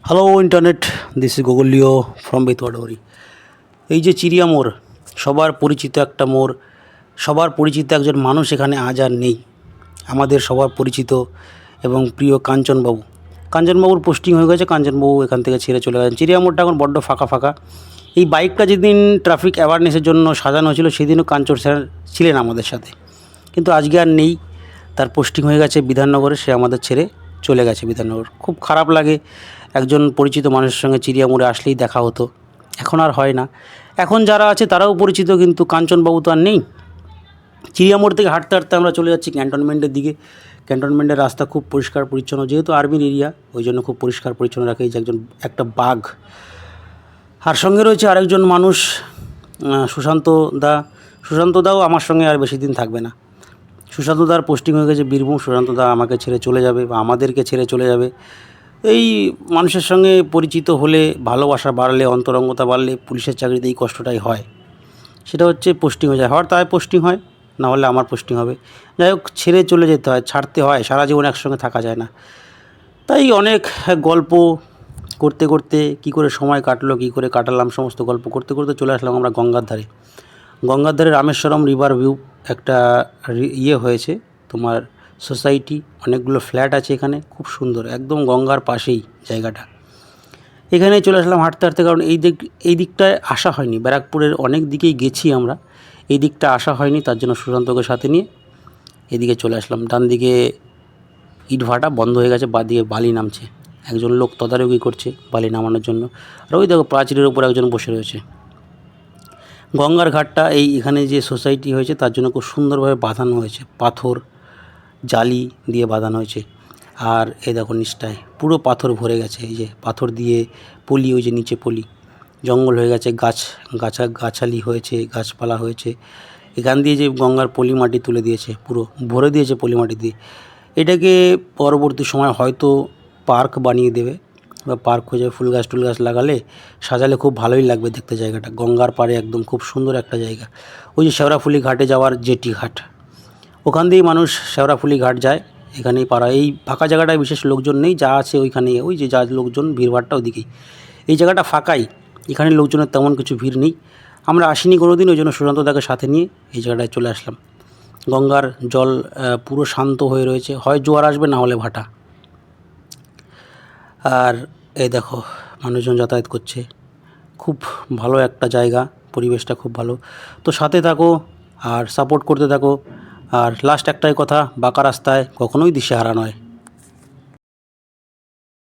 Hello internet, this is Guglio from Bethuadahari. এই যে চিড়িয়া মোড়, সবার পরিচিত একটা মোড়, সবার পরিচিত একজন মানুষ এখানে আজ আর নেই। আমাদের সবার পরিচিত এবং প্রিয় কাঞ্চনবাবু। কাঞ্চনবাবুর পোস্টিং হয়ে গেছে, কাঞ্চনবাবু এখান থেকে ছেড়ে চলে গেছেন। চিড়িয়া মোড়টা এখন বড্ড ফাঁকা ফাঁকা। এই বাইকটা যেদিন ট্রাফিক অ্যাওয়ারনেসের জন্য সাজানো হয়েছিল সেদিনও কাঞ্চন স্যার ছিলেন আমাদের সাথে, কিন্তু আজকে আর নেই। তার পোস্টিং হয়ে গেছে বিধাননগরে, সে আমাদের ছেড়ে চলে গেছে বিধাননগর। খুব খারাপ লাগে, একজন পরিচিত মানুষের সঙ্গে চিড়িয়া মোড়ে আসলেই দেখা হতো, এখন আর হয় না। এখন যারা আছে তারাও পরিচিত, কিন্তু কাঞ্চনবাবু তো আর নেই। চিড়িয়া মোড় থেকে হাঁটতে হাঁটতে আমরা চলে যাচ্ছি ক্যান্টনমেন্টের দিকে। ক্যান্টনমেন্টের রাস্তা খুব পরিষ্কার পরিচ্ছন্ন, যেহেতু আর্মির এরিয়া ওই জন্য খুব পরিষ্কার পরিচ্ছন্ন রাখে। এই যে একটা বাঘ, আর সঙ্গে রয়েছে আরেকজন মানুষ, সুশান্ত দা। সুশান্ত দাও আমার সঙ্গে আর বেশি দিন থাকবে না। সুশান্ত দার পোস্টিং হয়ে গেছে বীরভূম। সুশান্ত দা আমাকে ছেড়ে চলে যাবে বা আমাদেরকে ছেড়ে চলে যাবে। এই মানুষের সঙ্গে পরিচিত হলে, ভালোবাসা বাড়লে, অন্তরঙ্গতা বাড়লে পুলিশের চাকরিতে এই কষ্টটাই হয়। সেটা হচ্ছে পোস্টিং হয়ে যায়, হওয়ার তাই পোস্টিং হয়, না হলে আমার পোস্টিং হবে। যাই হোক, ছেড়ে চলে যেতে হয়, ছাড়তে হয়, সারা জীবন একসঙ্গে থাকা যায় না। তাই অনেক গল্প করতে করতে কী করে সময় কাটলো, কী করে কাটালাম, সমস্ত গল্প করতে করতে চলে আসলাম আমরা গঙ্গার ধারে। গঙ্গার ধারে রামেশ্বরম রিভার ভিউ একটা হয়েছে তোমার সোসাইটি, অনেকগুলো ফ্ল্যাট আছে এখানে, খুব সুন্দর, একদম গঙ্গার পাশেই জায়গাটা। এখানেই চলে আসলাম হাঁটতে হাঁটতে, কারণ এই দিকটায় আসা হয়নি। ব্যারাকপুরের অনেক দিকেই গেছি আমরা, এই দিকটা আসা হয়নি, তার জন্য সুশান্তকে সাথে নিয়ে এদিকে চলে আসলাম। ডান দিকে ইটভাটা বন্ধ হয়ে গেছে, বাদিকে বালি নামছে, একজন লোক তদারকি করছে বালি নামানোর জন্য। আর ওই দেখো প্রাচীরের উপর একজন বসে রয়েছে। গঙ্গার ঘাটটা এখানে যে সোসাইটি হয়েছে তার জন্য খুব সুন্দরভাবে বাঁধানো হয়েছে, পাথর জালি দিয়ে বাঁধানো হয়েছে। আর এই দেখো নিচটায় পুরো পাথর ভরে গেছে, এই যে পাথর দিয়ে পলি, ওই যে নিচে পলি, জঙ্গল হয়ে গেছে, গাছালি হয়েছে, গাছপালা হয়েছে। এখান দিয়ে যে গঙ্গার পলি মাটি তুলে দিয়েছে, পুরো ভরে দিয়েছে পলি মাটি দিয়ে। এটাকে পরবর্তী সময় হয়তো পার্ক বানিয়ে দেবে, বা পার্ক হয়ে যাবে, ফুল গাছ টুল গাছ লাগালে, সাজালে খুব ভালোই লাগবে দেখতে জায়গাটা। গঙ্গার পাড়ে একদম খুব সুন্দর একটা জায়গা। ওই যে শেওড়াফুলি ঘাটে যাওয়ার জেটি ঘাট, ওখান দিয়েই মানুষ শেওড়াফুলি ঘাট যায়। এখানেই পাড়া, এই ফাঁকা জায়গাটায় বিশেষ লোকজন নেই, যা আছে ওইখানে, ওই যে যা লোকজন, ভিড়ভাড়টা ওদিকেই। এই জায়গাটা ফাঁকাই, এখানে লোকজনের তেমন কিছু ভিড় নেই। আমরা আসিনি কোনো দিন, ওই জন্য সুশান্তদাকে সাথে নিয়ে এই জায়গাটায় চলে আসলাম। গঙ্গার জল পুরো শান্ত হয়ে রয়েছে, হয় জোয়ার আসবে, না হলে ভাটা। আর এই দেখো মানুষজন যাতায়াত করছে, খুব ভালো একটা জায়গা, পরিবেশটা খুব ভালো। তো সাথে থাকো আর সাপোর্ট করতে থাকো। আর লাস্ট একটাই কথা, বাঁকা রাস্তায় কখনোই দিশেহারা নয়।